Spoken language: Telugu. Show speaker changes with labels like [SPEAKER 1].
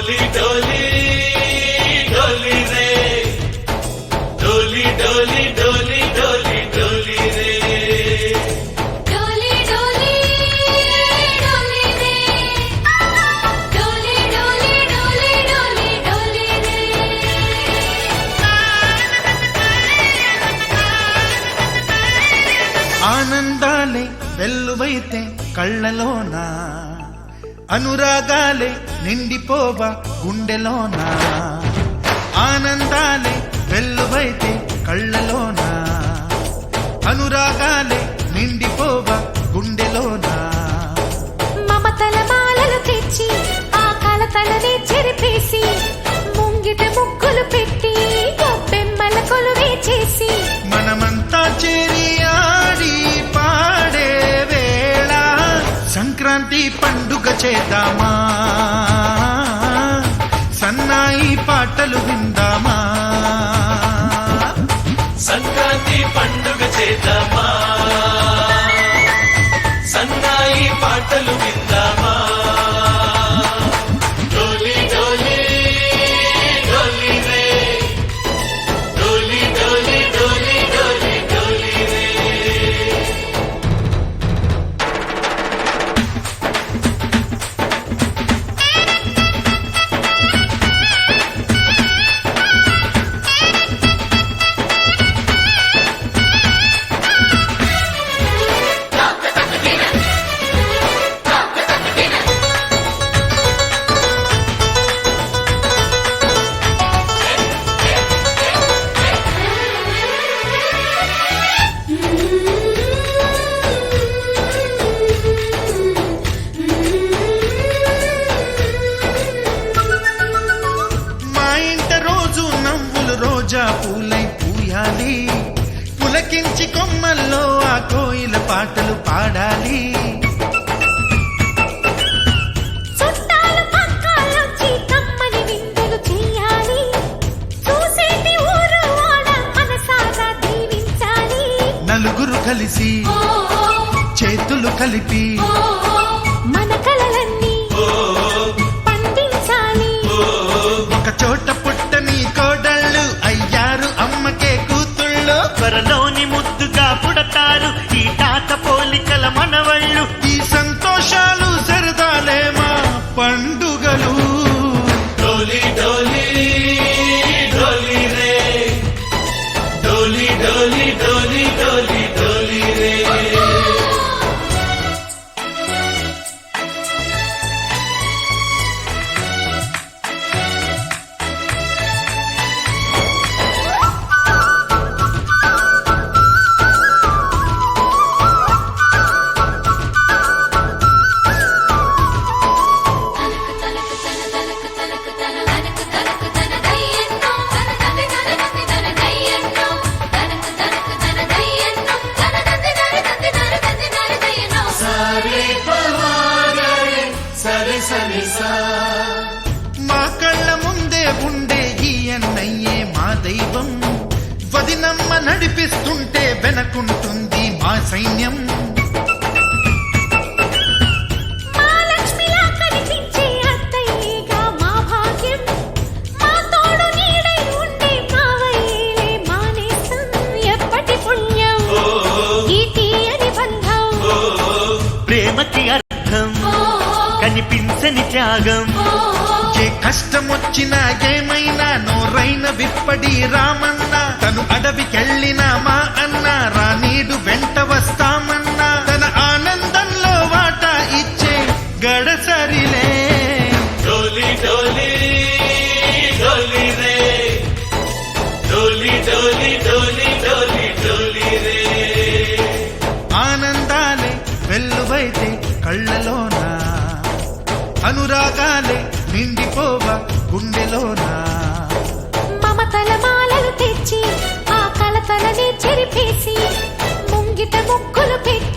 [SPEAKER 1] डोली डोली डोली रे डोली डोली डोली डोली डोली रे
[SPEAKER 2] डोली डोली डोली रे डोली डोली डोली डोली डोली रे
[SPEAKER 3] ఆనందాలే వెల్లువైతే కళ్ళలోన అనురాగాలే నిండిపోవా గుండెలోన ఆనందాలే వెల్లువైతే కళ్ళలోన అనురాగాలే నిండిపోవా గుండెలోన
[SPEAKER 2] మమతల మాలలు తెచ్చి ఆ కలతలనే చెరిపేసి ముంగిట ముగ్గులు పెట్టి గొప్పెమ్మల కొలువే చేసి
[SPEAKER 3] మనమంతా చేరి ఆడి పాడే వేళ సంక్రాంతి పండుగ చేద్దామా సన్నాయి పాటలు విందామా
[SPEAKER 1] సంక్రాంతి పండుగ చేద్దామా సన్నాయి పాటలు విందామా డోలి డోలి డోలి రే డోలి డోలి డోలి డోలి డోలి రే
[SPEAKER 3] మా ఇంట రోజు నవ్వులు రోజా పూలై పూయాలి పులకించి కొమ్మల్లో ఆ కోయిల పాటలు పాడాలి
[SPEAKER 2] చుట్టాలు పక్కాలొచ్చి కమ్మని విందులు చెయ్యాలి చూసేటి ఊరు వాడ మనసారా దీవించాలి
[SPEAKER 3] నలుగురు కలిసి చేతులు కలిపి
[SPEAKER 2] మన కలలన్నీ పండించాలి
[SPEAKER 3] ఒక చోట పుట్టని కోడళ్ళు అయ్యారు అమ్మకే కూతుళ్ళు
[SPEAKER 4] త్వరలోని ముద్దుగా పుడతారు ఈ తాత పోలికల మనవళ్ళు
[SPEAKER 3] ఈ సంతోషాలు సరదాలే మా పండుగలు
[SPEAKER 1] डोली डोली डोली रे डोली डोली डोली डोली डोली रे సరి సరి సా
[SPEAKER 3] మా కళ్ళ ముందే ఉండే ఈ అన్నయ్యే మా దైవం వదినమ్మ నడిపిస్తుంటే వెనకుంటుంది మా సైన్యం
[SPEAKER 2] మా లక్ష్మిలా కనిపించే అత్తయ్యేగా మా భాగ్యం మా తోడు నీడై ఉండే మావయ్యేలే మా నేస్తం ఎప్పటి పుణ్యం ఈ తీయని బంధం
[SPEAKER 4] ప్రేమకి అర్థం కనిపించని త్యాగం
[SPEAKER 3] ఏ కష్టమొచ్చినా ఏమైనా నోరైన విప్పడి రామన్న తను అడవికెళ్ళిన మా అన్న రానీడు వెంట వస్తామన్నా తన ఆనందంలో వాటా ఇచ్చే గడసరిలే
[SPEAKER 1] डोली डोली डोली रे डोली डोली डोली डोली डोली रे
[SPEAKER 3] ఆనందాలే వెల్లువైతే కళ్ళలోన అనురాగాలే నిండిపోవా గుండెలోన
[SPEAKER 2] మమతల మాలలు తెచ్చి ఆ కలతలనే చెరిపేసి ముంగిట ముగ్గులు పెట్టి